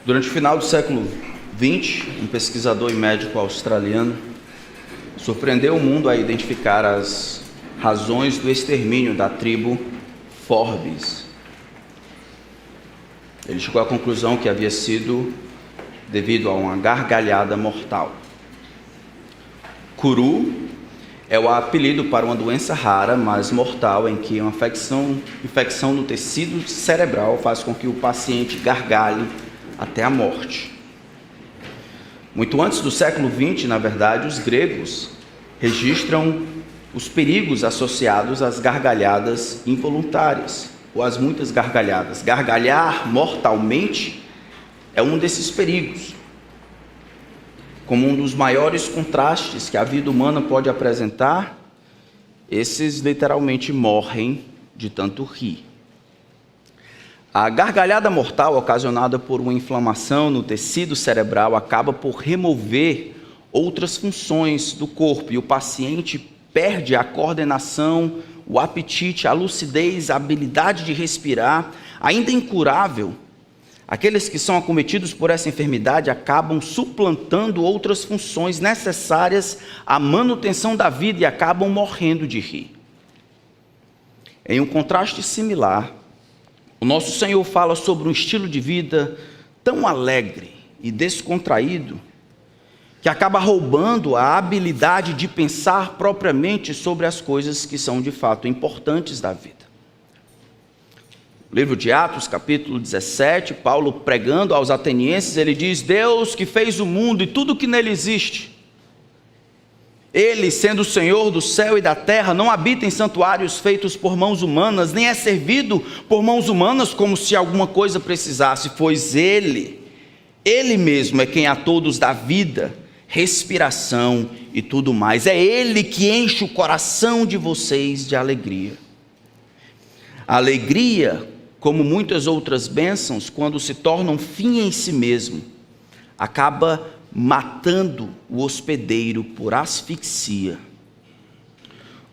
Durante o final do século XX, um pesquisador e médico australiano surpreendeu o mundo a identificar as razões do extermínio da tribo Forbes. Ele chegou à conclusão que havia sido devido a uma gargalhada mortal. Kuru é o apelido para uma doença rara, mas mortal, em que uma infecção no tecido cerebral faz com que o paciente gargalhe até a morte. Muito antes do século XX, na verdade, os gregos registram os perigos associados às gargalhadas involuntárias, ou às muitas gargalhadas. Gargalhar mortalmente é um desses perigos. Como um dos maiores contrastes que a vida humana pode apresentar, esses literalmente morrem de tanto rir. A gargalhada mortal ocasionada por uma inflamação no tecido cerebral acaba por remover outras funções do corpo e o paciente perde a coordenação, o apetite, a lucidez, a habilidade de respirar. Ainda incurável, aqueles que são acometidos por essa enfermidade acabam suplantando outras funções necessárias à manutenção da vida e acabam morrendo de rir. Em um contraste similar, o nosso Senhor fala sobre um estilo de vida tão alegre e descontraído que acaba roubando a habilidade de pensar propriamente sobre as coisas que são de fato importantes da vida. No livro de Atos, capítulo 17, Paulo pregando aos atenienses, ele diz: Deus que fez o mundo e tudo que nele existe, Ele, sendo o Senhor do céu e da terra, não habita em santuários feitos por mãos humanas, nem é servido por mãos humanas como se alguma coisa precisasse, pois Ele mesmo é quem a todos dá vida, respiração e tudo mais. É Ele que enche o coração de vocês de alegria. A alegria, como muitas outras bênçãos, quando se torna um fim em si mesmo, acaba matando o hospedeiro por asfixia.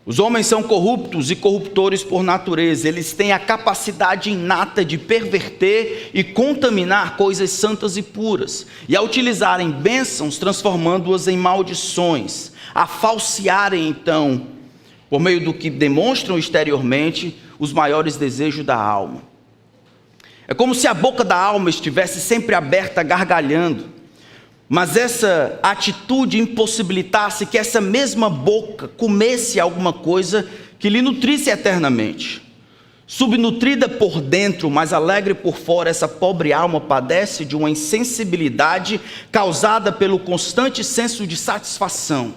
Os homens são corruptos e corruptores por natureza. Eles têm a capacidade inata de perverter e contaminar coisas santas e puras, e a utilizarem bênçãos, transformando-as em maldições, a falsearem então, por meio do que demonstram exteriormente, os maiores desejos da alma. É como se a boca da alma estivesse sempre aberta, gargalhando, mas essa atitude impossibilitasse que essa mesma boca comesse alguma coisa que lhe nutrisse eternamente. Subnutrida por dentro, mas alegre por fora, essa pobre alma padece de uma insensibilidade causada pelo constante senso de satisfação,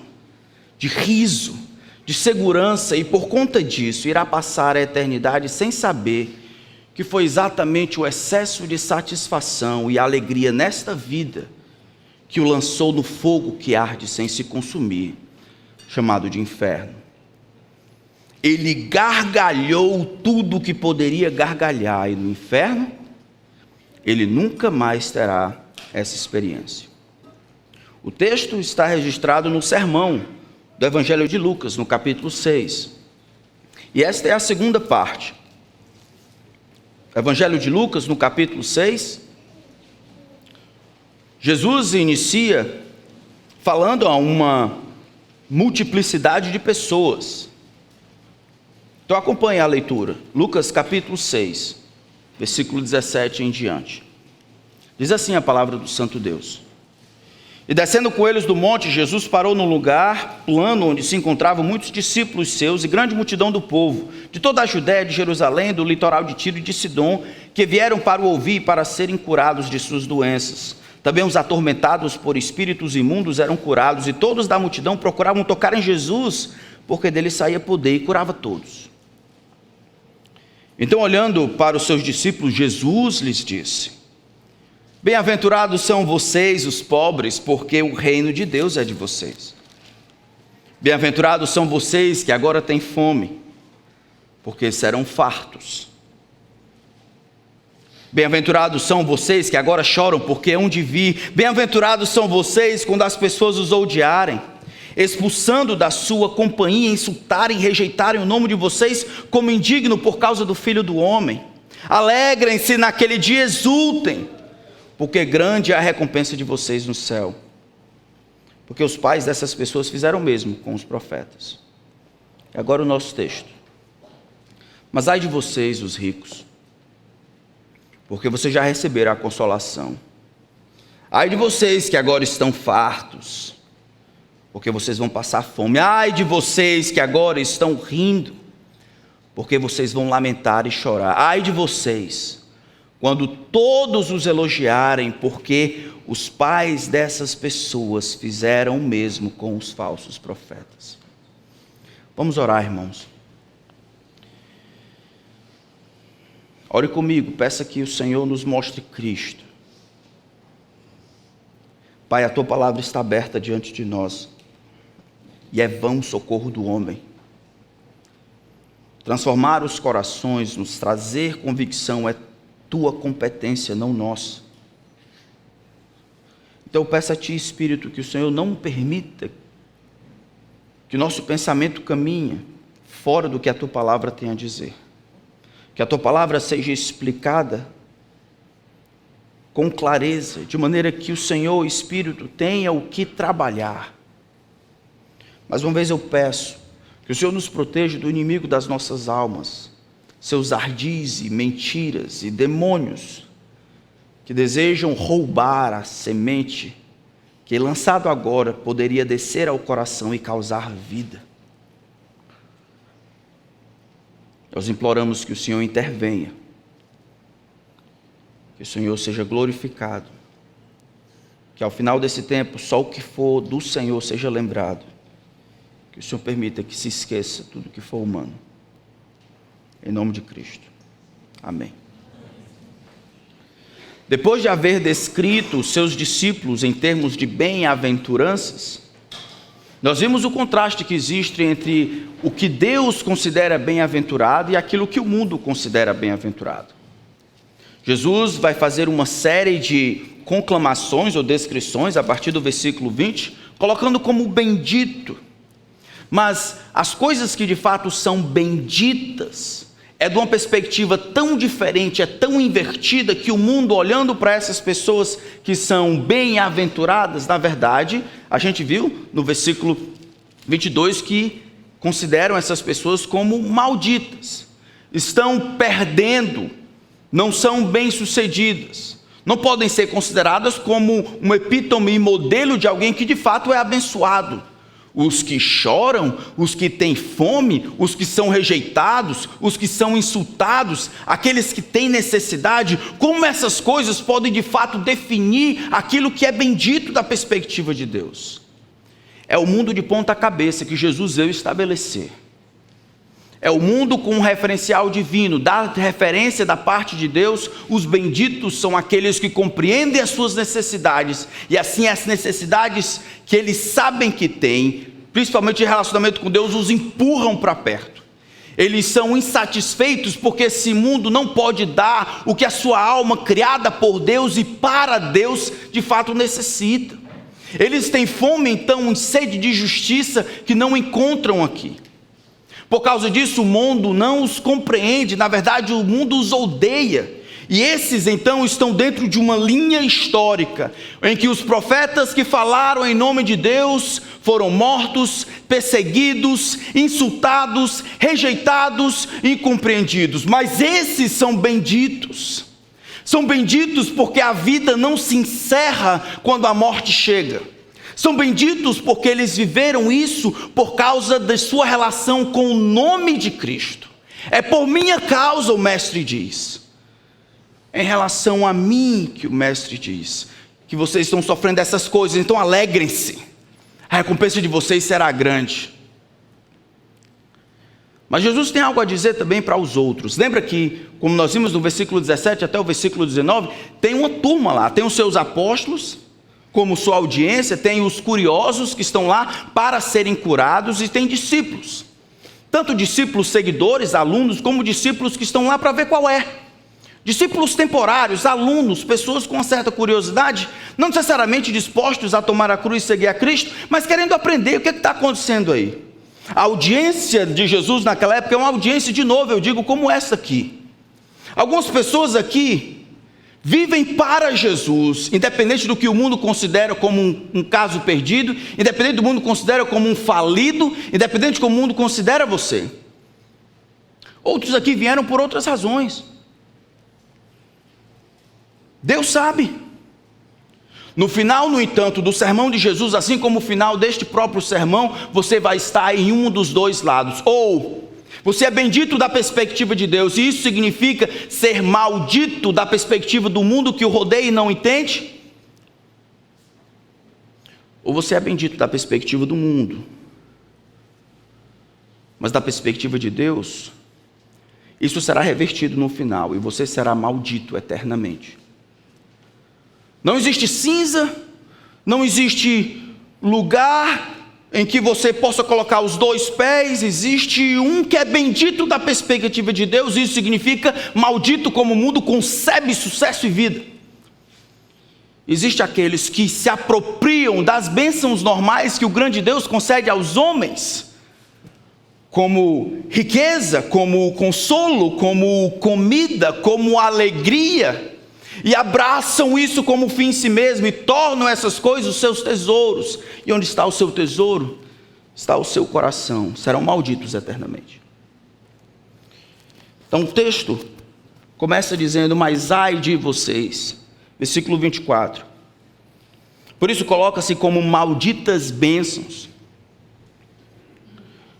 de riso, de segurança, e por conta disso irá passar a eternidade sem saber que foi exatamente o excesso de satisfação e alegria nesta vida que o lançou no fogo que arde sem se consumir, chamado de inferno. Ele gargalhou tudo o que poderia gargalhar, e no inferno, ele nunca mais terá essa experiência. O texto está registrado no sermão do Evangelho de Lucas, no capítulo 6. E esta é a segunda parte. Evangelho de Lucas, no capítulo 6, Jesus inicia falando a uma multiplicidade de pessoas. Então acompanhe a leitura. Lucas capítulo 6, versículo 17 em diante. Diz assim a palavra do Santo Deus: E descendo com eles do monte, Jesus parou num lugar plano onde se encontravam muitos discípulos seus e grande multidão do povo, de toda a Judéia, de Jerusalém, do litoral de Tiro e de Sidom, que vieram para o ouvir e para serem curados de suas doenças. Também os atormentados por espíritos imundos eram curados, e todos da multidão procuravam tocar em Jesus, porque dele saía poder e curava todos. Então, olhando para os seus discípulos, Jesus lhes disse: Bem-aventurados são vocês, os pobres, porque o reino de Deus é de vocês. Bem-aventurados são vocês que agora têm fome, porque serão fartos. Bem-aventurados são vocês que agora choram, porque hão de vir. Bem-aventurados são vocês quando as pessoas os odiarem, expulsando da sua companhia, insultarem, rejeitarem o nome de vocês como indigno por causa do Filho do Homem. Alegrem-se naquele dia, exultem, porque grande é a recompensa de vocês no céu. Porque os pais dessas pessoas fizeram o mesmo com os profetas. E agora o nosso texto. Mas ai de vocês, os ricos, porque vocês já receberam a consolação. Ai de vocês que agora estão fartos, porque vocês vão passar fome. Ai de vocês que agora estão rindo, porque vocês vão lamentar e chorar. Ai de vocês, quando todos os elogiarem, porque os pais dessas pessoas fizeram o mesmo com os falsos profetas. Vamos orar, irmãos. Ore comigo, peça que o Senhor nos mostre Cristo. Pai, a Tua palavra está aberta diante de nós, e é vão o socorro do homem. Transformar os corações, nos trazer convicção, é Tua competência, não nossa. Então eu peço a Ti, Espírito, que o Senhor não permita que o nosso pensamento caminhe fora do que a Tua palavra tem a dizer. Que a Tua palavra seja explicada com clareza, de maneira que o Senhor, Espírito, tenha o que trabalhar. Mais uma vez eu peço que o Senhor nos proteja do inimigo das nossas almas, seus ardis e mentiras e demônios que desejam roubar a semente que, lançado agora, poderia descer ao coração e causar vida. Nós imploramos que o Senhor intervenha, que o Senhor seja glorificado, que ao final desse tempo só o que for do Senhor seja lembrado, que o Senhor permita que se esqueça tudo que for humano. Em nome de Cristo. Amém. Depois de haver descrito os seus discípulos em termos de bem-aventuranças, nós vimos o contraste que existe entre o que Deus considera bem-aventurado e aquilo que o mundo considera bem-aventurado. Jesus vai fazer uma série de conclamações ou descrições a partir do versículo 20, colocando como bendito. Mas as coisas que de fato são benditas é de uma perspectiva tão diferente, é tão invertida, que o mundo, olhando para essas pessoas que são bem-aventuradas, na verdade, a gente viu no versículo 22 que consideram essas pessoas como malditas, estão perdendo, não são bem-sucedidas, não podem ser consideradas como um epítome e modelo de alguém que de fato é abençoado. Os que choram, os que têm fome, os que são rejeitados, os que são insultados, aqueles que têm necessidade, como essas coisas podem de fato definir aquilo que é bendito da perspectiva de Deus? É o mundo de ponta cabeça que Jesus veio estabelecer. É o mundo com um referencial divino, da referência da parte de Deus. Os benditos são aqueles que compreendem as suas necessidades, e assim as necessidades que eles sabem que têm, principalmente em relacionamento com Deus, os empurram para perto. Eles são insatisfeitos porque esse mundo não pode dar o que a sua alma, criada por Deus e para Deus, de fato necessita. Eles têm fome, então, e sede de justiça que não encontram aqui. Por causa disso, o mundo não os compreende, na verdade, o mundo os odeia. E esses, então, estão dentro de uma linha histórica, em que os profetas que falaram em nome de Deus foram mortos, perseguidos, insultados, rejeitados e incompreendidos. Mas esses são benditos. São benditos porque a vida não se encerra quando a morte chega. São benditos porque eles viveram isso por causa da sua relação com o nome de Cristo. É por minha causa, o Mestre diz. Em relação a mim, que o Mestre diz, que vocês estão sofrendo essas coisas, então alegrem-se. A recompensa de vocês será grande. Mas Jesus tem algo a dizer também para os outros. Lembra que, como nós vimos no versículo 17 até o versículo 19, tem uma turma lá, tem os seus apóstolos, como sua audiência, tem os curiosos que estão lá para serem curados, e tem discípulos. Tanto discípulos seguidores, alunos, como discípulos que estão lá para ver qual é. Discípulos temporários, alunos, pessoas com uma certa curiosidade, não necessariamente dispostos a tomar a cruz e seguir a Cristo, mas querendo aprender o que está acontecendo aí. A audiência de Jesus naquela época é uma audiência, de novo, eu digo, como essa aqui. Algumas pessoas aqui vivem para Jesus, independente do que o mundo considera como um caso perdido, independente do mundo considera como um falido, independente do que o mundo considera você. Outros aqui vieram por outras razões. Deus sabe. No final, no entanto, do sermão de Jesus, assim como o final deste próprio sermão, você vai estar em um dos dois lados. Ou você é bendito da perspectiva de Deus, e isso significa ser maldito da perspectiva do mundo que o rodeia e não entende. Ou você é bendito da perspectiva do mundo, mas da perspectiva de Deus, isso será revertido no final, e você será maldito eternamente. Não existe cinza, não existe lugar em que você possa colocar os dois pés. Existe um que é bendito da perspectiva de Deus, isso significa maldito como o mundo concebe sucesso e vida. Existem aqueles que se apropriam das bênçãos normais que o grande Deus concede aos homens, como riqueza, como consolo, como comida, como alegria, e abraçam isso como fim em si mesmo, e tornam essas coisas os seus tesouros. E onde está o seu tesouro, está o seu coração. Serão malditos eternamente. Então o texto começa dizendo: mas ai de vocês, versículo 24. Por isso coloca-se como malditas bênçãos.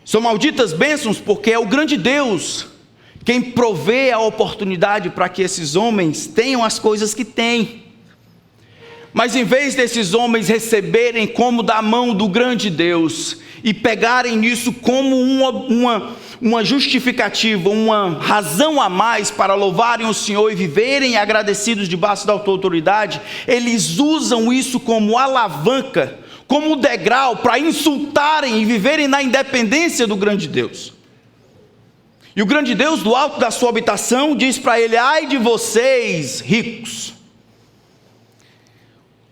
São malditas bênçãos porque é o grande Deus quem provê a oportunidade para que esses homens tenham as coisas que têm. Mas em vez desses homens receberem como da mão do grande Deus e pegarem nisso como uma justificativa, uma razão a mais para louvarem o Senhor e viverem agradecidos debaixo da autoridade, eles usam isso como alavanca, como degrau para insultarem e viverem na independência do grande Deus. E o grande Deus, do alto da sua habitação, diz para ele: ai de vocês, ricos.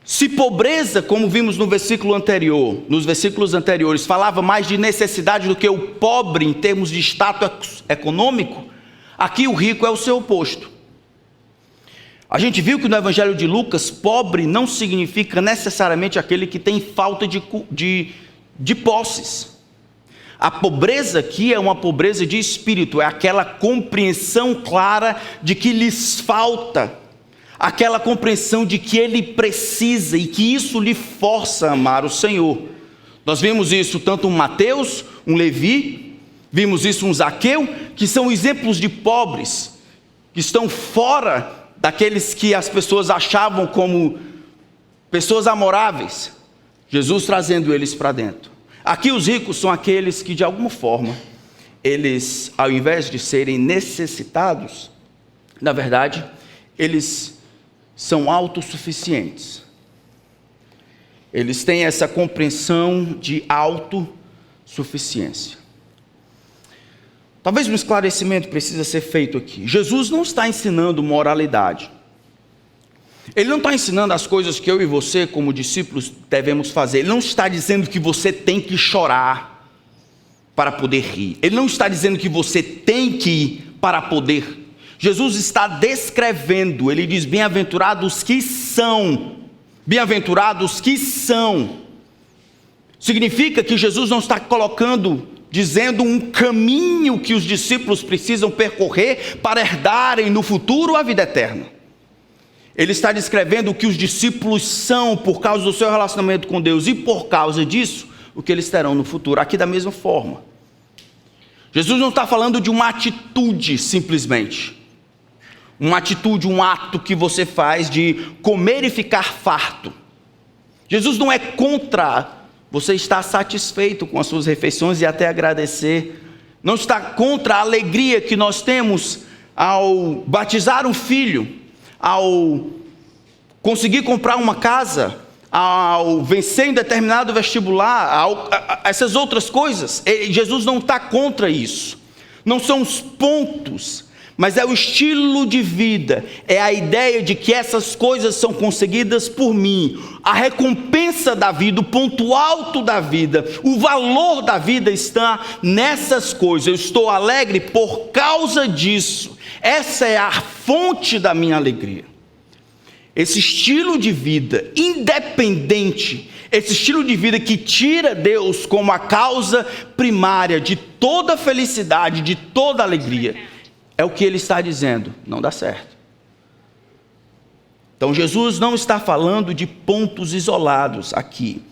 Se pobreza, como vimos no versículo anterior, nos versículos anteriores, falava mais de necessidade do que o pobre em termos de status econômico, aqui o rico é o seu oposto. A gente viu que no Evangelho de Lucas, pobre não significa necessariamente aquele que tem falta de posses. A pobreza aqui é uma pobreza de espírito, é aquela compreensão clara de que lhes falta, aquela compreensão de que ele precisa e que isso lhe força a amar o Senhor. Nós vimos isso tanto um Mateus, um Levi, vimos isso um Zaqueu, que são exemplos de pobres, que estão fora daqueles que as pessoas achavam como pessoas amoráveis, Jesus trazendo eles para dentro. Aqui os ricos são aqueles que de alguma forma, eles, ao invés de serem necessitados, na verdade, eles são autossuficientes. Eles têm essa compreensão de autossuficiência. Talvez um esclarecimento precisa ser feito aqui. Jesus não está ensinando moralidade. Ele não está ensinando as coisas que eu e você, como discípulos, devemos fazer. Ele não está dizendo que você tem que chorar para poder rir. Ele não está dizendo que você tem que ir para poder. Jesus está descrevendo, ele diz: bem-aventurados que são. Bem-aventurados que são. Significa que Jesus não está dizendo um caminho que os discípulos precisam percorrer para herdarem no futuro a vida eterna. Ele está descrevendo o que os discípulos são por causa do seu relacionamento com Deus e por causa disso, o que eles terão no futuro. Aqui da mesma forma. Jesus não está falando de uma atitude simplesmente. Uma atitude, um ato que você faz de comer e ficar farto. Jesus não é contra você estar satisfeito com as suas refeições e até agradecer. Não está contra a alegria que nós temos ao batizar um filho, ao conseguir comprar uma casa, ao vencer em determinado vestibular, essas outras coisas. Jesus não está contra isso. Não são os pontos, mas é o estilo de vida, é a ideia de que essas coisas são conseguidas por mim. A recompensa da vida, o ponto alto da vida, o valor da vida está nessas coisas. Eu estou alegre por causa disso. Essa é a fonte da minha alegria. esse estilo de vida independente, esse estilo de vida que tira Deus como a causa primária de toda felicidade, de toda alegria, é o que ele está dizendo, não dá certo. Então Jesus não está falando de pontos isolados aqui.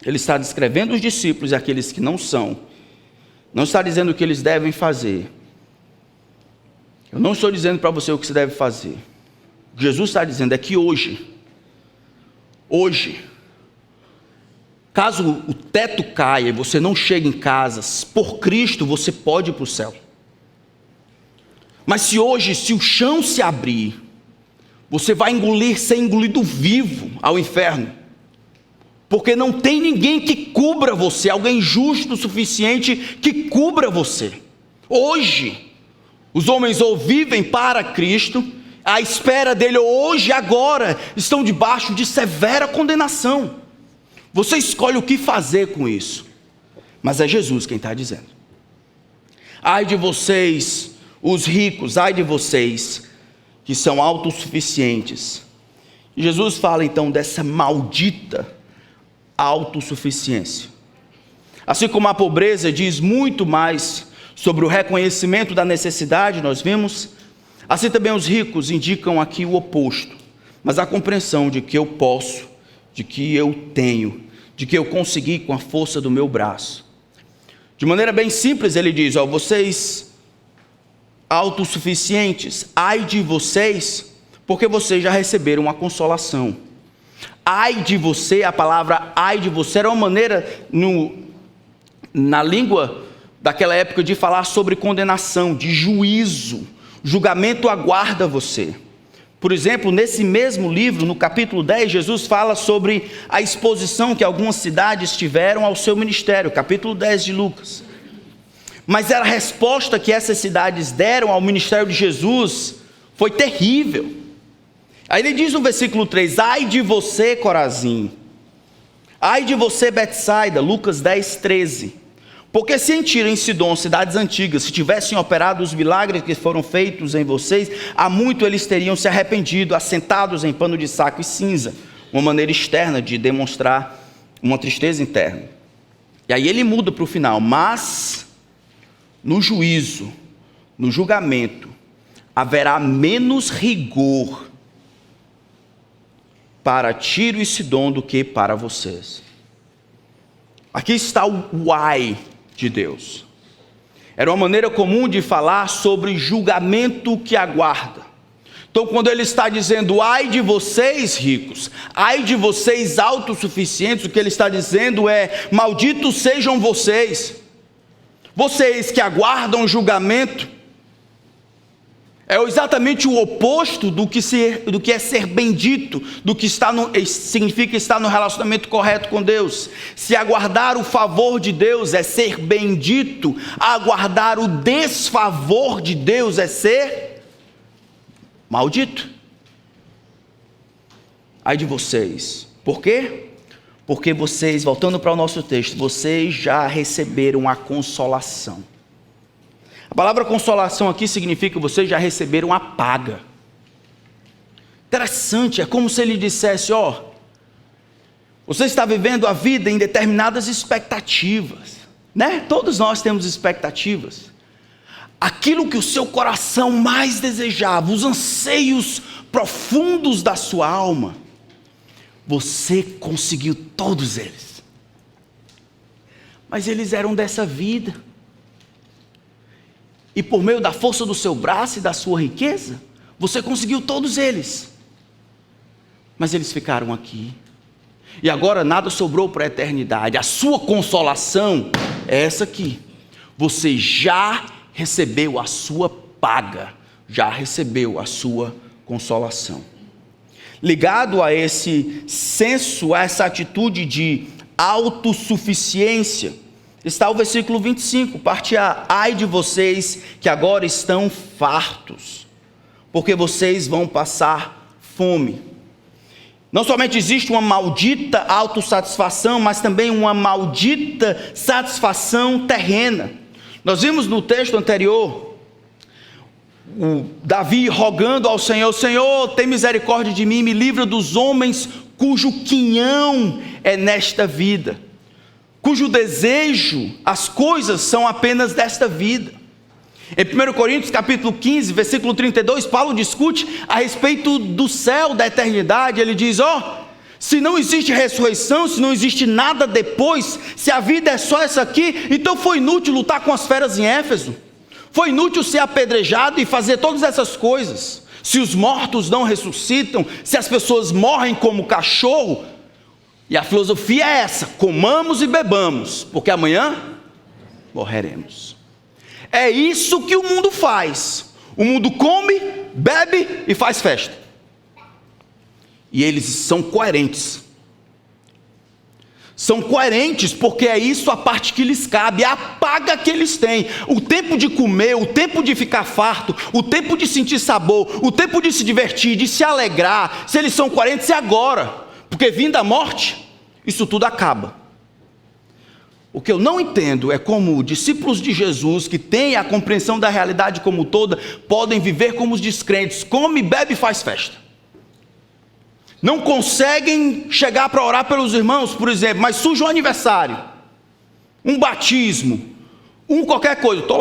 Ele está descrevendo os discípulos e aqueles que não são. Não está dizendo o que eles devem fazer. Eu não estou dizendo para você o que você deve fazer. O que Jesus está dizendo é que hoje, caso o teto caia e você não chegue em casa, por Cristo você pode ir para o céu. Mas se hoje o chão se abrir, você vai ser engolido vivo ao inferno. Porque não tem ninguém que cubra você, alguém justo o suficiente que cubra você. Hoje, os homens ou vivem para Cristo, à espera dele, hoje, agora, estão debaixo de severa condenação. Você escolhe o que fazer com isso. Mas é Jesus quem está dizendo. Ai de vocês, os ricos, ai de vocês que são autossuficientes. E Jesus fala então dessa maldita autossuficiência. Assim como a pobreza diz muito mais sobre o reconhecimento da necessidade, nós vimos, assim também os ricos indicam aqui o oposto, mas a compreensão de que eu posso, de que eu tenho, de que eu consegui com a força do meu braço. De maneira bem simples ele diz, vocês autossuficientes, ai de vocês, porque vocês já receberam a consolação. Ai de você, a palavra ai de você era uma maneira na língua daquela época de falar sobre condenação, de juízo. Julgamento aguarda você. Por exemplo, nesse mesmo livro, no capítulo 10, Jesus fala sobre a exposição que algumas cidades tiveram ao seu ministério, capítulo 10 de Lucas. Mas a resposta que essas cidades deram ao ministério de Jesus foi terrível. Aí ele diz no versículo 3, ai de você, Corazim, ai de você, Betsaida, Lucas 10, 13. Porque se em Tiro e em Sidom, cidades antigas, se tivessem operado os milagres que foram feitos em vocês, há muito eles teriam se arrependido, assentados em pano de saco e cinza, uma maneira externa de demonstrar uma tristeza interna. E aí ele muda para o final, mas no juízo, no julgamento, haverá menos rigor para Tiro e Sidom do que para vocês. Aqui está o ai de Deus. Era uma maneira comum de falar sobre julgamento que aguarda. Então, quando ele está dizendo ai de vocês ricos, ai de vocês autossuficientes, o que ele está dizendo é: malditos sejam vocês, vocês que aguardam julgamento. É exatamente o oposto do que é ser bendito, do que significa estar no relacionamento correto com Deus. Se aguardar o favor de Deus é ser bendito, aguardar o desfavor de Deus é ser maldito. Ai de vocês. Por quê? Porque vocês, voltando para o nosso texto, vocês já receberam a consolação. A palavra consolação aqui significa que vocês já receberam a paga. Interessante, é como se ele dissesse: você está vivendo a vida em determinadas expectativas, né? Todos nós temos expectativas. Aquilo que o seu coração mais desejava, os anseios profundos da sua alma, você conseguiu todos eles. Mas eles eram dessa vida. E por meio da força do seu braço e da sua riqueza, você conseguiu todos eles. Mas eles ficaram aqui. E agora nada sobrou para a eternidade. A sua consolação é essa aqui. Você já recebeu a sua paga. Já recebeu a sua consolação. Ligado a esse senso, a essa atitude de autossuficiência, está o versículo 25, parte A. Ai de vocês que agora estão fartos, porque vocês vão passar fome. Não somente existe uma maldita autossatisfação, mas também uma maldita satisfação terrena. Nós vimos no texto anterior o Davi rogando ao Senhor: Senhor, tem misericórdia de mim, me livra dos homens cujo quinhão é nesta vida, cujo desejo, as coisas são apenas desta vida. Em 1 Coríntios capítulo 15, versículo 32, Paulo discute a respeito do céu, da eternidade. Ele diz: se não existe ressurreição, se não existe nada depois, se a vida é só essa aqui, então foi inútil lutar com as feras em Éfeso, foi inútil ser apedrejado e fazer todas essas coisas. Se os mortos não ressuscitam, se as pessoas morrem como cachorro, e a filosofia é essa: comamos e bebamos, porque amanhã morreremos. É isso que o mundo faz. O mundo come, bebe e faz festa. E eles são coerentes. São coerentes porque é isso a parte que lhes cabe, é a paga que eles têm. O tempo de comer, o tempo de ficar farto, o tempo de sentir sabor, o tempo de se divertir, de se alegrar. Se eles são coerentes, é agora. Porque vinda a morte, isso tudo acaba. O que eu não entendo é como discípulos de Jesus, que têm a compreensão da realidade como toda, podem viver como os descrentes: come, bebe e faz festa. Não conseguem chegar para orar pelos irmãos, por exemplo, mas surge um aniversário, um batismo, qualquer coisa, estou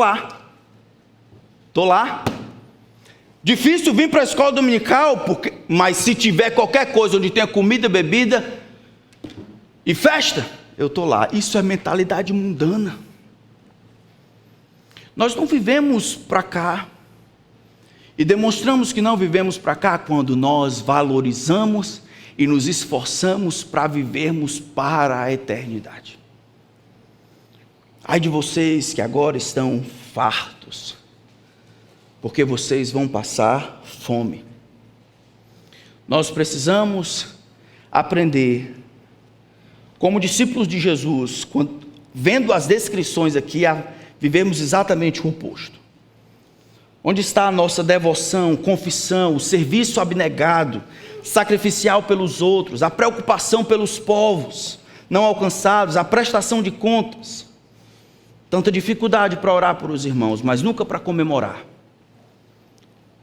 lá. Difícil vir para a escola dominical, mas se tiver qualquer coisa onde tenha comida, bebida e festa, eu estou lá. Isso é mentalidade mundana. Nós não vivemos para cá. E demonstramos que não vivemos para cá quando nós valorizamos e nos esforçamos para vivermos para a eternidade. Ai de vocês que agora estão fartos, porque vocês vão passar fome. Nós precisamos aprender, como discípulos de Jesus, vendo as descrições aqui, a vivermos exatamente o oposto. Onde está a nossa devoção, confissão, o serviço abnegado, sacrificial pelos outros, a preocupação pelos povos não alcançados, a prestação de contas? Tanta dificuldade para orar por os irmãos, mas nunca para comemorar.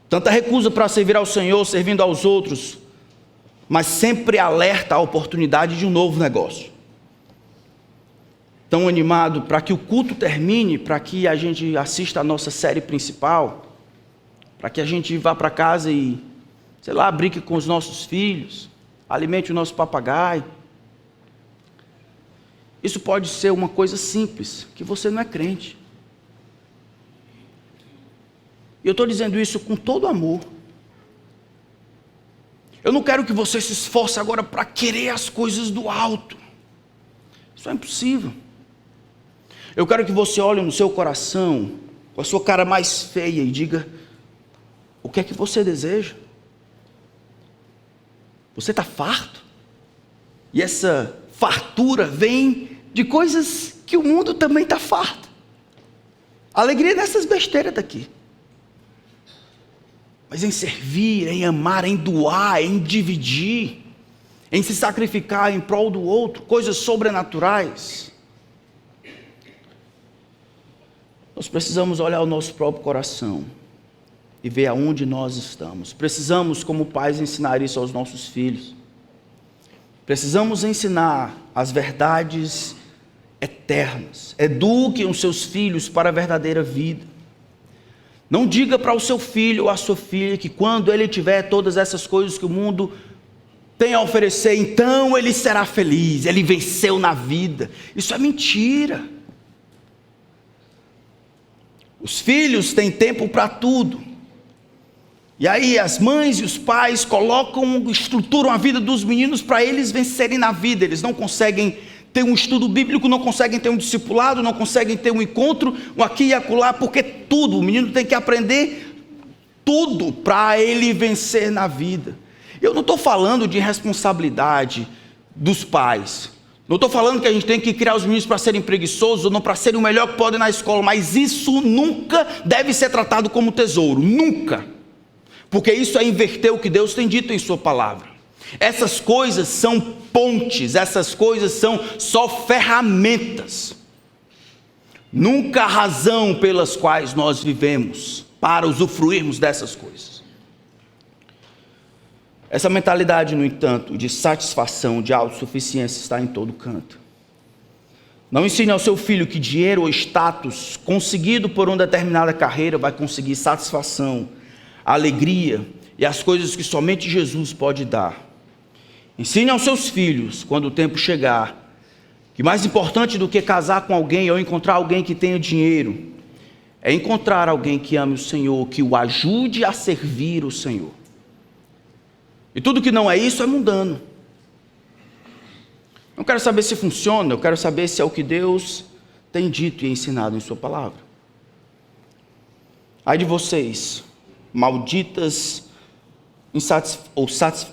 Tanta recusa para servir ao Senhor, servindo aos outros, mas sempre alerta à oportunidade de um novo negócio. Tão animado para que o culto termine, para que a gente assista a nossa série principal, para que a gente vá para casa e, brinque com os nossos filhos, alimente o nosso papagaio. Isso pode ser uma coisa simples, que você não é crente. E eu estou dizendo isso com todo amor. Eu não quero que você se esforce agora para querer as coisas do alto. Isso é impossível. Eu quero que você olhe no seu coração, com a sua cara mais feia, e diga: o que é que você deseja? Você está farto? E essa fartura vem de coisas que o mundo também está farto. Alegria nessas besteiras daqui. Mas em servir, em amar, em doar, em dividir, em se sacrificar em prol do outro, coisas sobrenaturais. Nós precisamos olhar o nosso próprio coração e ver aonde nós estamos. Precisamos, como pais, ensinar isso aos nossos filhos. Precisamos ensinar as verdades eternas. Eduquem os seus filhos para a verdadeira vida. Não diga para o seu filho ou a sua filha que quando ele tiver todas essas coisas que o mundo tem a oferecer, então ele será feliz, ele venceu na vida. Isso é mentira. Os filhos têm tempo para tudo. E aí as mães e os pais estruturam a vida dos meninos para eles vencerem na vida. Eles não conseguem ter um estudo bíblico, não conseguem ter um discipulado, não conseguem ter um encontro, um aqui e acolá, porque tudo, o menino tem que aprender tudo para ele vencer na vida. Eu não estou falando de responsabilidade dos pais. Não estou falando que a gente tem que criar os meninos para serem preguiçosos ou não para serem o melhor que podem na escola, mas isso nunca deve ser tratado como tesouro, nunca. Porque isso é inverter o que Deus tem dito em sua palavra. Essas coisas são pontes, essas coisas são só ferramentas. Nunca a razão pelas quais nós vivemos. para usufruirmos dessas coisas. Essa mentalidade, no entanto, de satisfação, de autossuficiência está em todo canto. Não ensine ao seu filho que dinheiro ou status conseguido por uma determinada carreira vai conseguir satisfação, alegria e as coisas que somente Jesus pode dar. Ensine aos seus filhos, quando o tempo chegar, que mais importante do que casar com alguém ou encontrar alguém que tenha dinheiro, é encontrar alguém que ame o Senhor, que o ajude a servir o Senhor. E tudo que não é isso é mundano. Não quero saber se funciona, eu quero saber se é o que Deus tem dito e ensinado em sua palavra. Ai de vocês, malditas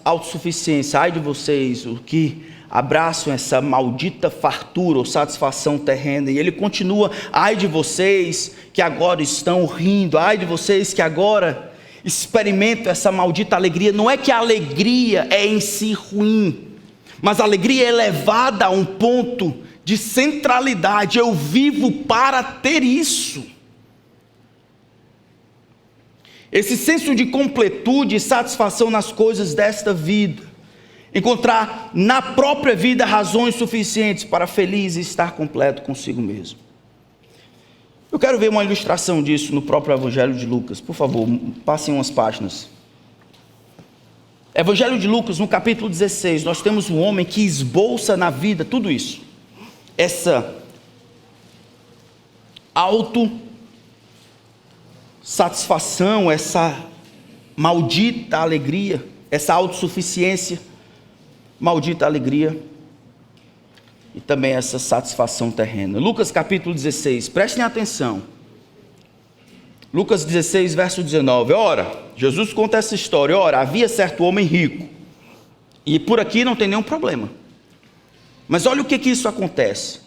autossuficiência, ai de vocês, o que abraçam essa maldita fartura ou satisfação terrena. E ele continua, ai de vocês que agora estão rindo, ai de vocês que agora experimentam essa maldita alegria. Não é que a alegria é em si ruim, mas a alegria é elevada a um ponto de centralidade. Eu vivo para ter isso. Esse senso de completude e satisfação nas coisas desta vida. Encontrar na própria vida razões suficientes para feliz e estar completo consigo mesmo. Eu quero ver uma ilustração disso no próprio Evangelho de Lucas. Por favor, passem umas páginas. Evangelho de Lucas, no capítulo 16, nós temos um homem que esboça na vida tudo isso. Essa autossatisfação, essa maldita alegria, essa autossuficiência, maldita alegria e também essa satisfação terrena. Lucas capítulo 16, prestem atenção. Lucas 16, verso 19. Ora, Jesus conta essa história. Ora, havia certo homem rico. E por aqui não tem nenhum problema. Mas olha o que isso acontece.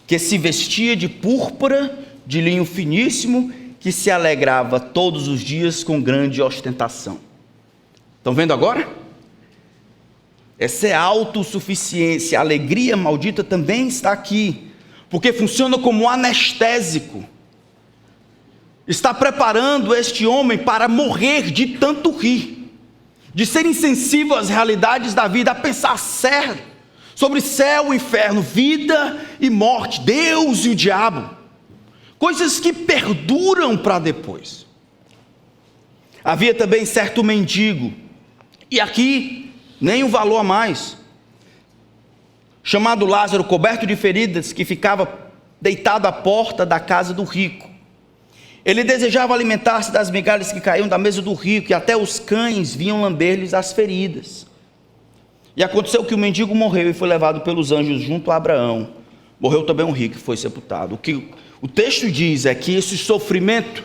Que se vestia de púrpura, de linho finíssimo, que se alegrava todos os dias com grande ostentação. Estão vendo agora? Essa é autossuficiência. A alegria maldita também está aqui. Porque funciona como um anestésico. Está preparando este homem para morrer de tanto rir, de ser insensível às realidades da vida, a pensar sério sobre céu e inferno, vida e morte, Deus e o diabo, coisas que perduram para depois. Havia também certo mendigo, e aqui nem um valor a mais, chamado Lázaro, coberto de feridas, que ficava deitado à porta da casa do rico. Ele desejava alimentar-se das migalhas que caíam da mesa do rico, e até os cães vinham lamber-lhes as feridas. E aconteceu que o mendigo morreu e foi levado pelos anjos junto a Abraão. Morreu também um rico e foi sepultado. O que o texto diz é que esse sofrimento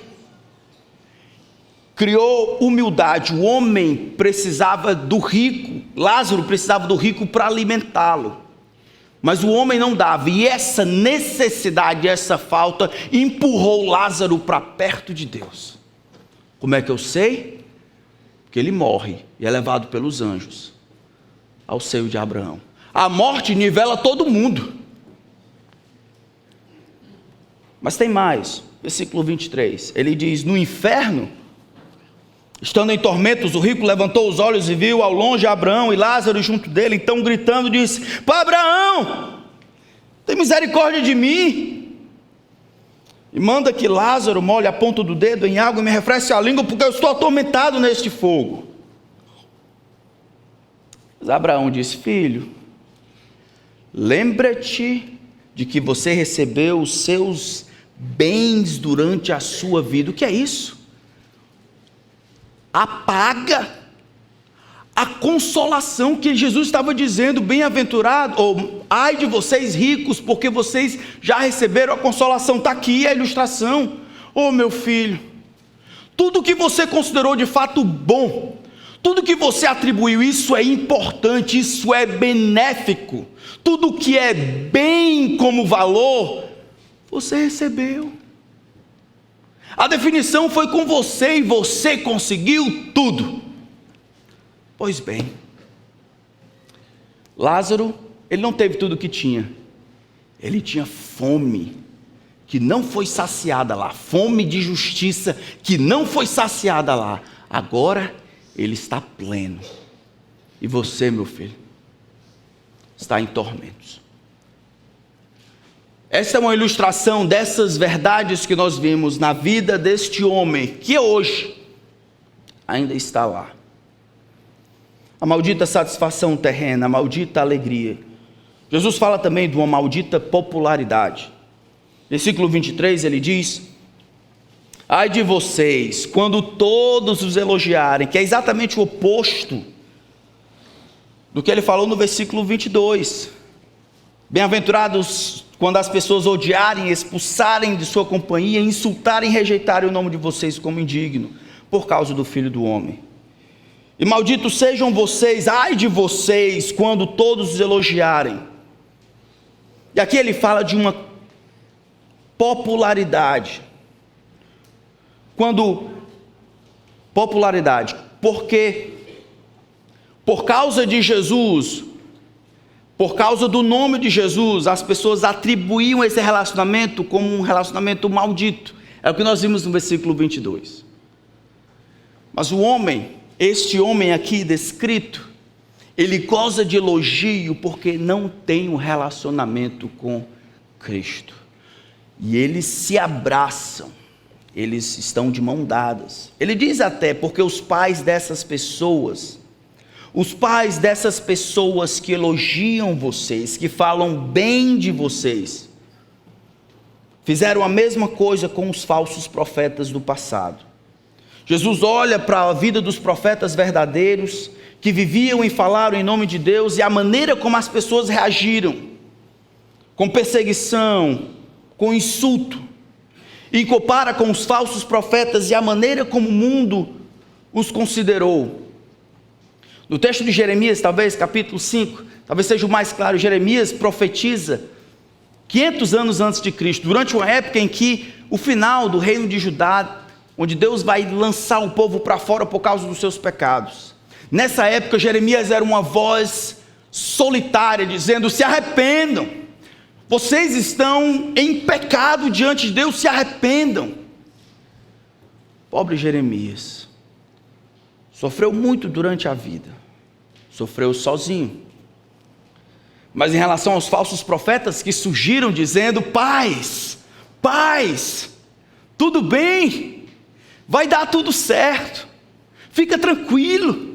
criou humildade. O homem precisava do rico, Lázaro precisava do rico para alimentá-lo. Mas o homem não dava, e essa necessidade, essa falta, empurrou Lázaro para perto de Deus. Como é que eu sei? Porque ele morre e é levado pelos anjos ao seio de Abraão. A morte nivela todo mundo. Mas tem mais, versículo 23, ele diz, no inferno, estando em tormentos, o rico levantou os olhos e viu ao longe Abraão e Lázaro junto dele, então gritando disse, Pai Abraão, tem misericórdia de mim, e manda que Lázaro molhe a ponta do dedo em água e me refresque a língua, porque eu estou atormentado neste fogo. Mas Abraão disse, filho, lembra-te de que você recebeu os seus bens durante a sua vida. O que é isso? Apaga a consolação que Jesus estava dizendo, bem-aventurado, ou ai de vocês ricos, porque vocês já receberam a consolação. Está aqui a ilustração. Oh meu filho, tudo que você considerou de fato bom, tudo que você atribuiu, isso é importante, isso é benéfico, tudo que é bem como valor, você recebeu. A definição foi com você e você conseguiu tudo. Pois bem, Lázaro, ele não teve tudo o que tinha. Ele tinha fome que não foi saciada lá, fome de justiça que não foi saciada lá, agora ele está pleno. E você, meu filho, está em tormentos. Essa é uma ilustração dessas verdades que nós vimos na vida deste homem, que hoje ainda está lá. A maldita satisfação terrena, a maldita alegria. Jesus fala também de uma maldita popularidade. Versículo 23, ele diz: ai de vocês, quando todos os elogiarem, que é exatamente o oposto do que ele falou no versículo 22. Bem-aventurados quando as pessoas odiarem, expulsarem de sua companhia, insultarem e rejeitarem o nome de vocês como indigno, por causa do Filho do Homem. E malditos sejam vocês, ai de vocês, quando todos os elogiarem. E aqui ele fala de uma popularidade. Porque por causa de Jesus, por causa do nome de Jesus, as pessoas atribuíam esse relacionamento como um relacionamento maldito. É o que nós vimos no versículo 22. Mas este homem aqui descrito, ele goza de elogio porque não tem um relacionamento com Cristo. E eles se abraçam, eles estão de mão dadas. Ele diz até, porque os pais dessas pessoas que elogiam vocês, que falam bem de vocês, fizeram a mesma coisa com os falsos profetas do passado. Jesus olha para a vida dos profetas verdadeiros, que viviam e falaram em nome de Deus, e a maneira como as pessoas reagiram, com perseguição, com insulto, e compara com os falsos profetas e a maneira como o mundo os considerou. No texto de Jeremias, talvez capítulo 5, talvez seja o mais claro, Jeremias profetiza 500 anos antes de Cristo, durante uma época em que o final do reino de Judá, onde Deus vai lançar o povo para fora por causa dos seus pecados. Nessa época, Jeremias era uma voz solitária, dizendo: se arrependam, vocês estão em pecado diante de Deus, se arrependam. Pobre Jeremias, sofreu muito durante a vida, sofreu sozinho. Mas em relação aos falsos profetas que surgiram dizendo: paz, tudo bem, vai dar tudo certo, fica tranquilo,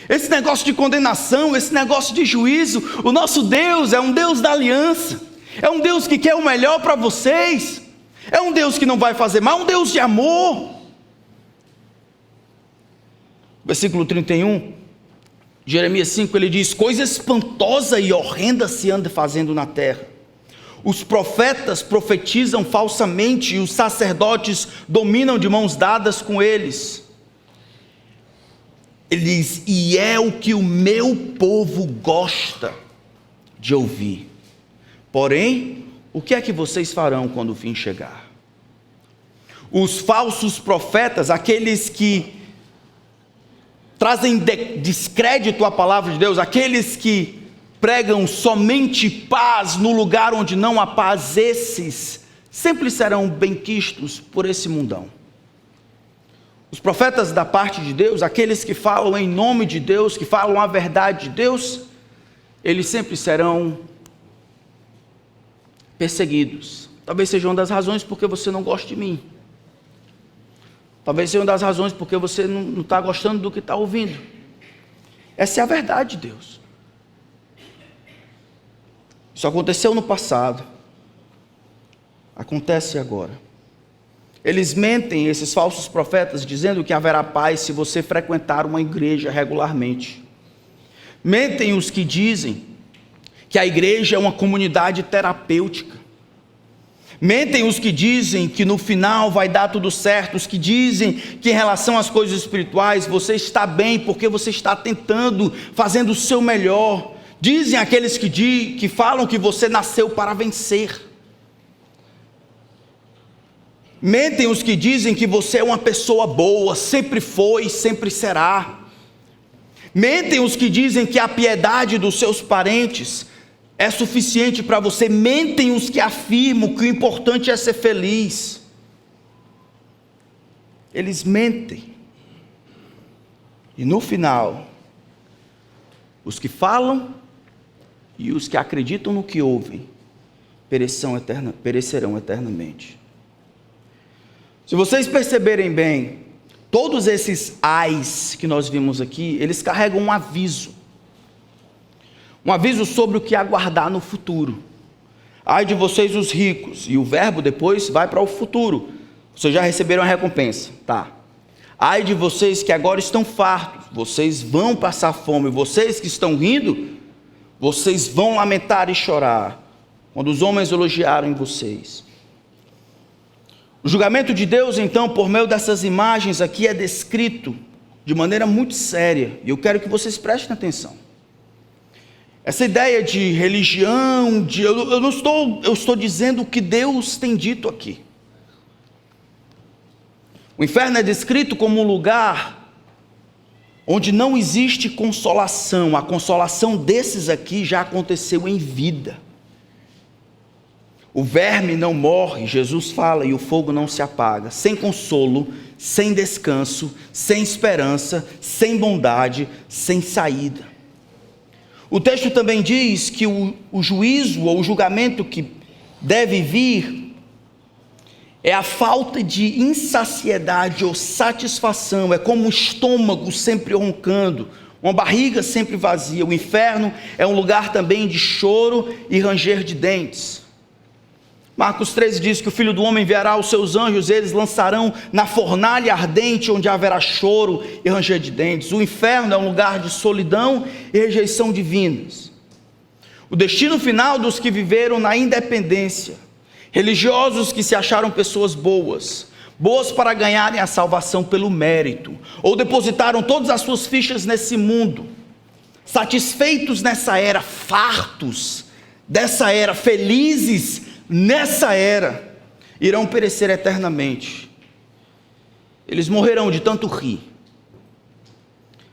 esse negócio de condenação, esse negócio de juízo, o nosso Deus é um Deus da aliança, é um Deus que quer o melhor para vocês, é um Deus que não vai fazer mal, um Deus de amor. Versículo 31, Jeremias 5, ele diz: coisa espantosa e horrenda se anda fazendo na terra. Os profetas profetizam falsamente e os sacerdotes dominam de mãos dadas com eles. Ele diz: e é o que o meu povo gosta de ouvir. Porém, o que é que vocês farão quando o fim chegar? Os falsos profetas, aqueles que trazem descrédito à palavra de Deus, aqueles que pregam somente paz no lugar onde não há paz, esses sempre serão benquistos por esse mundão. Os profetas da parte de Deus, aqueles que falam em nome de Deus, que falam a verdade de Deus, eles sempre serão perseguidos. Talvez seja uma das razões porque você não gosta de mim. Talvez seja uma das razões porque você não está gostando do que está ouvindo. Essa é a verdade de Deus. Isso aconteceu no passado, acontece agora. Eles mentem, esses falsos profetas, dizendo que haverá paz se você frequentar uma igreja regularmente. Mentem os que dizem que a igreja é uma comunidade terapêutica. Mentem os que dizem que no final vai dar tudo certo, os que dizem que em relação às coisas espirituais você está bem porque você está tentando, fazendo o seu melhor. Dizem aqueles que falam que você nasceu para vencer. Mentem os que dizem que você é uma pessoa boa, sempre foi e sempre será. Mentem os que dizem que a piedade dos seus parentes é suficiente para você. Mentem os que afirmam que o importante é ser feliz. Eles mentem. E no final, os que falam e os que acreditam no que ouvem perecerão eternamente. Se vocês perceberem bem, todos esses ais que nós vimos aqui, eles carregam um aviso. Um aviso sobre o que aguardar no futuro. Ai de vocês os ricos. E o verbo depois vai para o futuro. Vocês já receberam a recompensa. Tá. Ai de vocês que agora estão fartos. Vocês vão passar fome. Vocês que estão rindo, vocês vão lamentar e chorar quando os homens elogiarem vocês. O julgamento de Deus, então, por meio dessas imagens aqui, é descrito de maneira muito séria. E eu quero que vocês prestem atenção. Essa ideia de religião, eu estou dizendo o que Deus tem dito aqui. O inferno é descrito como um lugar onde não existe consolação. A consolação desses aqui já aconteceu em vida. O verme não morre, Jesus fala, e o fogo não se apaga. Sem consolo, sem descanso, sem esperança, sem bondade, sem saída. O texto também diz que o juízo ou o julgamento que deve vir é a falta de insaciedade ou satisfação. É como um estômago sempre roncando, uma barriga sempre vazia. O inferno é um lugar também de choro e ranger de dentes. Marcos 13 diz que o Filho do Homem enviará os seus anjos, eles lançarão na fornalha ardente, onde haverá choro e ranger de dentes. O inferno é um lugar de solidão e rejeição divinas. O destino final dos que viveram na independência, religiosos que se acharam pessoas boas para ganharem a salvação pelo mérito, ou depositaram todas as suas fichas nesse mundo, satisfeitos nessa era, fartos dessa era, felizes nessa era, irão perecer eternamente. Eles morrerão de tanto rir.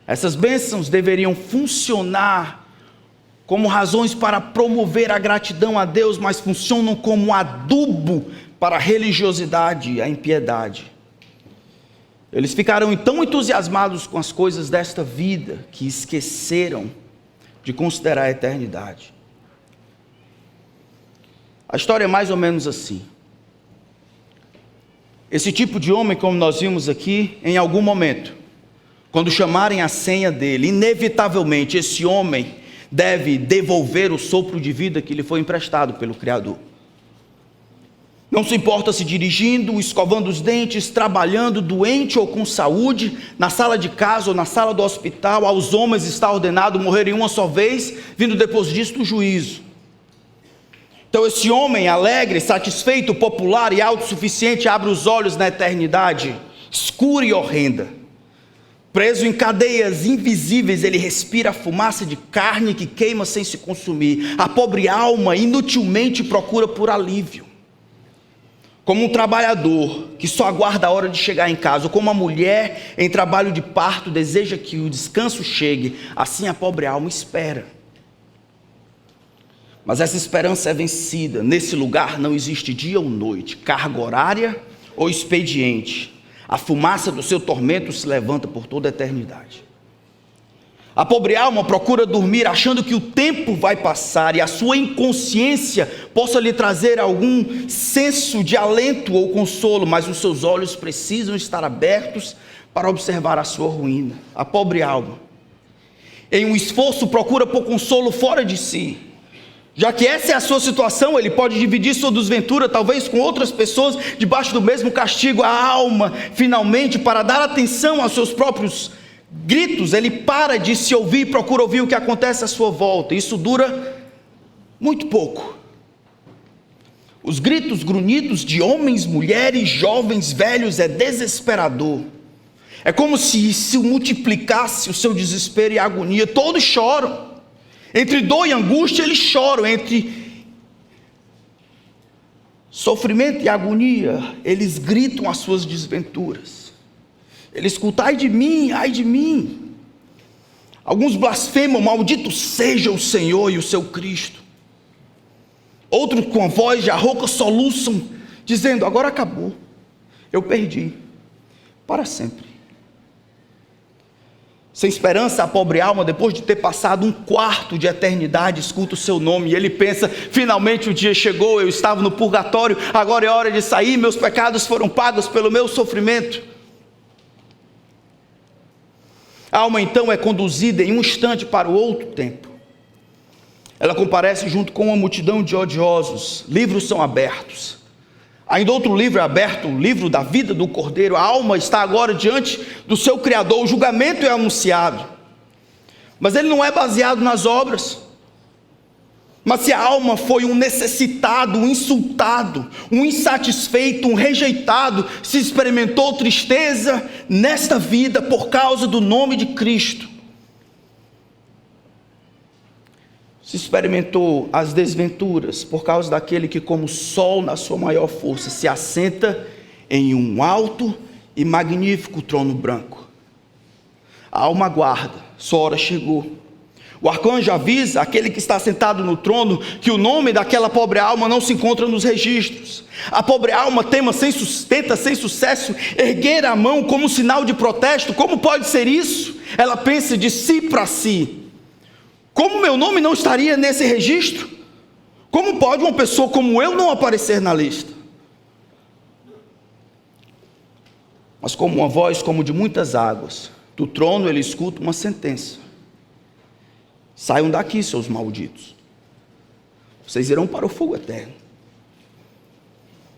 Essas bênçãos deveriam funcionar como razões para promover a gratidão a Deus, mas funcionam como adubo para a religiosidade e a impiedade. Eles ficarão tão entusiasmados com as coisas desta vida que esqueceram de considerar a eternidade. A história é mais ou menos assim. Esse tipo de homem, como nós vimos aqui, em algum momento, quando chamarem a senha dele, inevitavelmente esse homem deve devolver o sopro de vida que lhe foi emprestado pelo Criador. Não se importa se dirigindo, escovando os dentes, trabalhando, doente ou com saúde, na sala de casa ou na sala do hospital, aos homens está ordenado morrerem uma só vez, vindo depois disso o juízo. Então esse homem alegre, satisfeito, popular e autossuficiente abre os olhos na eternidade escura e horrenda. Preso em cadeias invisíveis, ele respira a fumaça de carne que queima sem se consumir. A pobre alma inutilmente procura por alívio. Como um trabalhador que só aguarda a hora de chegar em casa, ou como uma mulher em trabalho de parto deseja que o descanso chegue, assim a pobre alma espera. Mas essa esperança é vencida. Nesse lugar não existe dia ou noite, carga horária ou expediente. A fumaça do seu tormento se levanta por toda a eternidade. A pobre alma procura dormir achando que o tempo vai passar e a sua inconsciência possa lhe trazer algum senso de alento ou consolo, mas os seus olhos precisam estar abertos para observar a sua ruína. A pobre alma, em um esforço, procura por consolo fora de si. Já que essa é a sua situação, ele pode dividir sua desventura, talvez com outras pessoas, debaixo do mesmo castigo. A alma, finalmente, para dar atenção aos seus próprios gritos, ele para de se ouvir e procura ouvir o que acontece à sua volta. Isso dura muito pouco. Os gritos, grunhidos de homens, mulheres, jovens, velhos, é desesperador. É como se multiplicasse o seu desespero e agonia. Todos choram. Entre dor e angústia eles choram, entre sofrimento e agonia eles gritam as suas desventuras. Eles escutam: ai de mim, ai de mim. Alguns blasfemam: maldito seja o Senhor e o seu Cristo. Outros com a voz de rouca soluçam, dizendo: agora acabou, eu perdi, para sempre. Sem esperança, a pobre alma, depois de ter passado um quarto de eternidade, escuta o seu nome e ele pensa: finalmente o dia chegou, eu estava no purgatório, agora é hora de sair, meus pecados foram pagos pelo meu sofrimento. A alma então é conduzida em um instante para o outro tempo. Ela comparece junto com uma multidão de odiosos, livros são abertos. Ainda outro livro é aberto, o livro da vida do Cordeiro. A alma está agora diante do seu Criador, o julgamento é anunciado. Mas ele não é baseado nas obras. Mas se a alma foi um necessitado, um insultado, um insatisfeito, um rejeitado, se experimentou tristeza nesta vida por causa do nome de Cristo, se experimentou as desventuras por causa daquele que, como sol na sua maior força, se assenta em um alto e magnífico trono branco. A alma aguarda, sua hora chegou. O arcanjo avisa aquele que está sentado no trono que o nome daquela pobre alma não se encontra nos registros. A pobre alma tenta sem sucesso erguer a mão como sinal de protesto. Como pode ser isso? Ela pensa de si para si: como meu nome não estaria nesse registro? Como pode uma pessoa como eu não aparecer na lista? Mas como uma voz como de muitas águas, do trono ele escuta uma sentença: saiam daqui, seus malditos, vocês irão para o fogo eterno.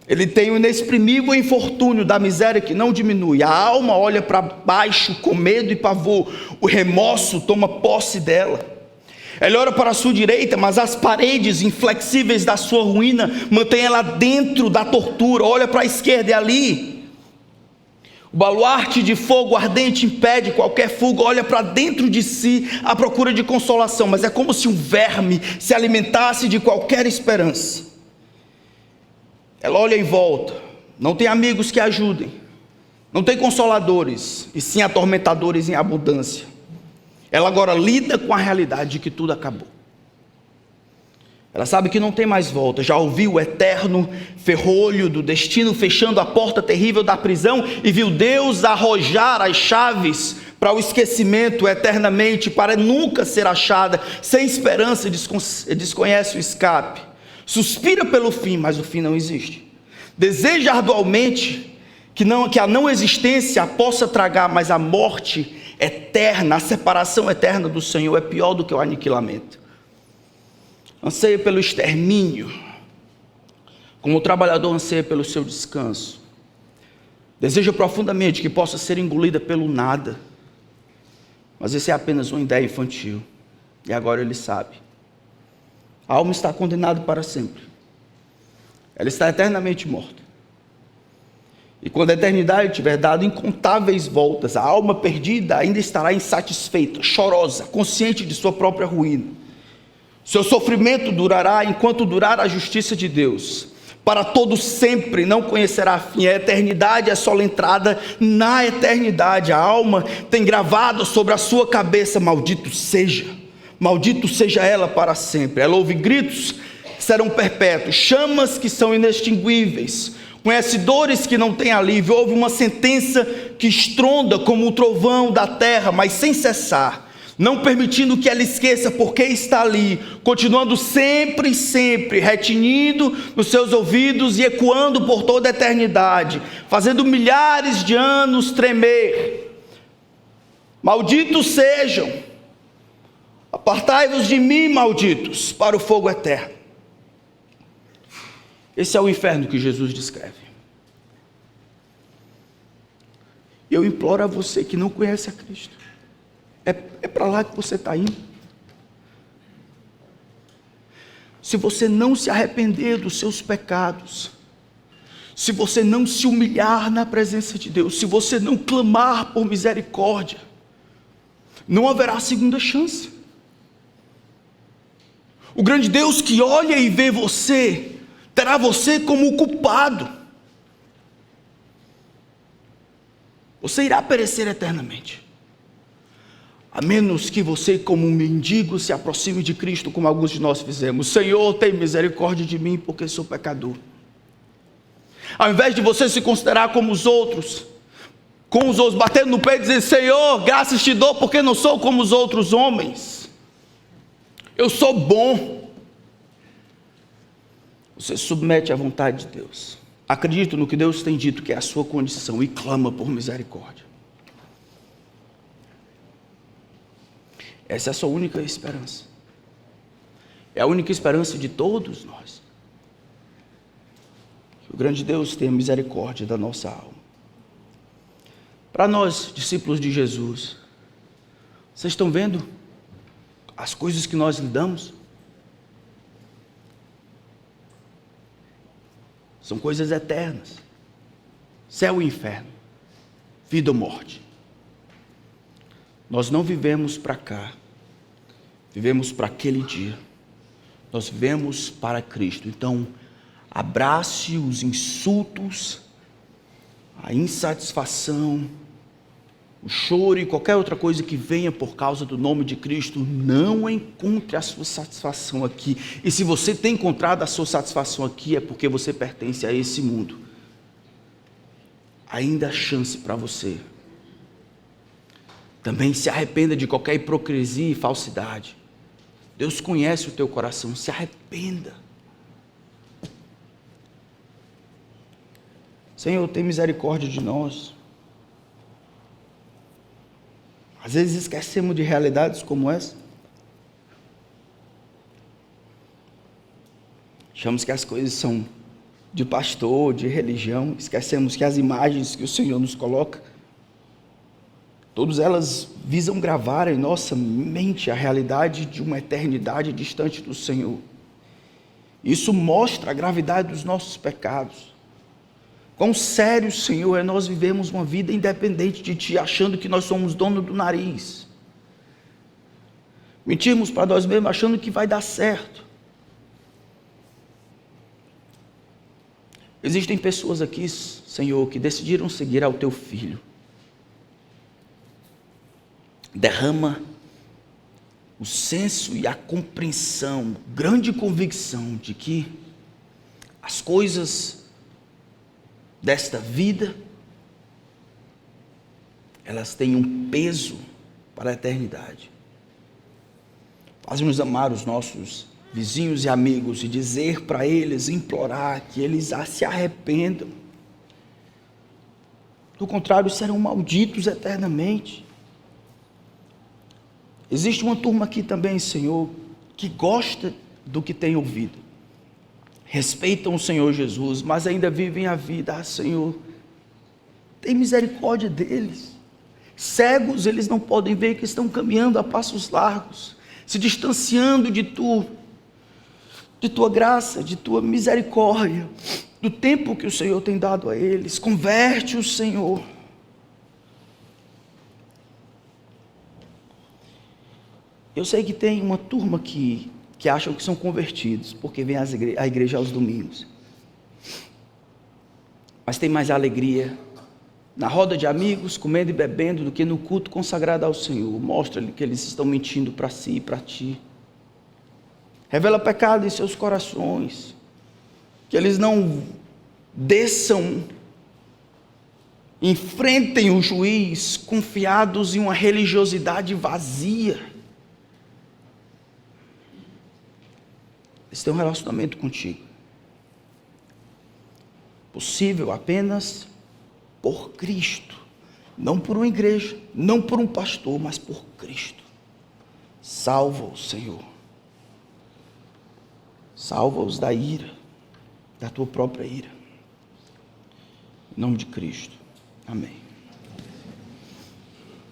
Ele tem o inexprimível infortúnio da miséria que não diminui. A alma olha para baixo com medo e pavor, o remorso toma posse dela. Ela olha para a sua direita, mas as paredes inflexíveis da sua ruína mantêm ela dentro da tortura. Olha para a esquerda e ali o baluarte de fogo ardente impede qualquer fuga. Olha para dentro de si à procura de consolação, mas é como se um verme se alimentasse de qualquer esperança. Ela olha em volta, não tem amigos que ajudem, não tem consoladores, e sim atormentadores em abundância. Ela agora lida com a realidade de que tudo acabou. Ela sabe que não tem mais volta. Já ouviu o eterno ferrolho do destino fechando a porta terrível da prisão e viu Deus arrojar as chaves para o esquecimento eternamente, para nunca ser achada, sem esperança, desconhece o escape. Suspira pelo fim, mas o fim não existe. Deseja arduamente que a não existência a possa tragar, mas a morte eterna, a separação eterna do Senhor é pior do que o aniquilamento. Anseia pelo extermínio, como o trabalhador anseia pelo seu descanso. Deseja profundamente que possa ser engolida pelo nada, mas esse é apenas uma ideia infantil, e agora ele sabe. A alma está condenada para sempre, ela está eternamente morta. E quando a eternidade tiver dado incontáveis voltas, a alma perdida ainda estará insatisfeita, chorosa, consciente de sua própria ruína. Seu sofrimento durará enquanto durar a justiça de Deus. Para todo sempre não conhecerá fim. A eternidade é só a entrada na eternidade. A alma tem gravado sobre a sua cabeça: maldito seja ela para sempre. Ela ouve gritos que serão perpétuos, chamas que são inextinguíveis, conhece dores que não têm alívio. Houve uma sentença que estronda como o trovão da terra, mas sem cessar, não permitindo que ela esqueça porque está ali, continuando sempre, sempre, retinindo nos seus ouvidos e ecoando por toda a eternidade, fazendo milhares de anos tremer. Malditos sejam, apartai-vos de mim, malditos, para o fogo eterno. Esse é o inferno que Jesus descreve. Eu imploro a você que não conhece a Cristo, é para lá que você está indo. Se você não se arrepender dos seus pecados, se você não se humilhar na presença de Deus, se você não clamar por misericórdia, não haverá segunda chance. O grande Deus que olha e vê você, terá você como o culpado. Você irá perecer eternamente. A menos que você, como um mendigo, se aproxime de Cristo, como alguns de nós fizemos. Senhor, tem misericórdia de mim, porque sou pecador. Ao invés de você se considerar como os outros, batendo no peito e dizendo: Senhor, graças te dou, porque não sou como os outros homens. Eu sou bom. Você submete à vontade de Deus. Acredita no que Deus tem dito que é a sua condição e clama por misericórdia. Essa é a sua única esperança. É a única esperança de todos nós. Que o grande Deus tenha misericórdia da nossa alma. Para nós, discípulos de Jesus, vocês estão vendo as coisas que nós lidamos? São coisas eternas. Céu e inferno. Vida ou morte. Nós não vivemos para cá. Vivemos para aquele dia. Nós vivemos para Cristo. Então, abrace os insultos, a insatisfação, o choro e qualquer outra coisa que venha por causa do nome de Cristo. Não encontre a sua satisfação aqui. E se você tem encontrado a sua satisfação aqui, é porque você pertence a esse mundo. Ainda há chance para você. Também se arrependa de qualquer hipocrisia e falsidade. Deus conhece o teu coração, se arrependa. Senhor, tem misericórdia de nós. Às vezes esquecemos de realidades como essa. Achamos que as coisas são de pastor, de religião. Esquecemos que as imagens que o Senhor nos coloca, todas elas visam gravar em nossa mente a realidade de uma eternidade distante do Senhor. Isso mostra a gravidade dos nossos pecados. Quão sério, Senhor, é nós vivemos uma vida independente de Ti, achando que nós somos dono do nariz. Mentimos para nós mesmos, achando que vai dar certo. Existem pessoas aqui, Senhor, que decidiram seguir ao Teu Filho. Derrama o senso e a compreensão, grande convicção de que as coisas desta vida, elas têm um peso para a eternidade. Faz-nos amar os nossos vizinhos e amigos e dizer para eles, implorar que eles se arrependam. Do contrário, serão malditos eternamente. Existe uma turma aqui também, Senhor, que gosta do que tem ouvido. Respeitam o Senhor Jesus, mas ainda vivem a vida. Senhor, tem misericórdia deles. Cegos, eles não podem ver que estão caminhando a passos largos, se distanciando de Tua graça, de Tua misericórdia, do tempo que o Senhor tem dado a eles. Converte-os, Senhor. Eu sei que tem uma turma que acham que são convertidos, porque vêm à igreja aos domingos. Mas tem mais alegria na roda de amigos, comendo e bebendo, do que no culto consagrado ao Senhor. Mostra-lhe que eles estão mentindo para si e para Ti. Revela pecado em seus corações, que eles não desçam, enfrentem o juiz, confiados em uma religiosidade vazia. Eles têm um relacionamento contigo, possível apenas por Cristo, não por uma igreja, não por um pastor, mas por Cristo. Salva-os, Senhor, salva-os da ira, da Tua própria ira, em nome de Cristo, amém.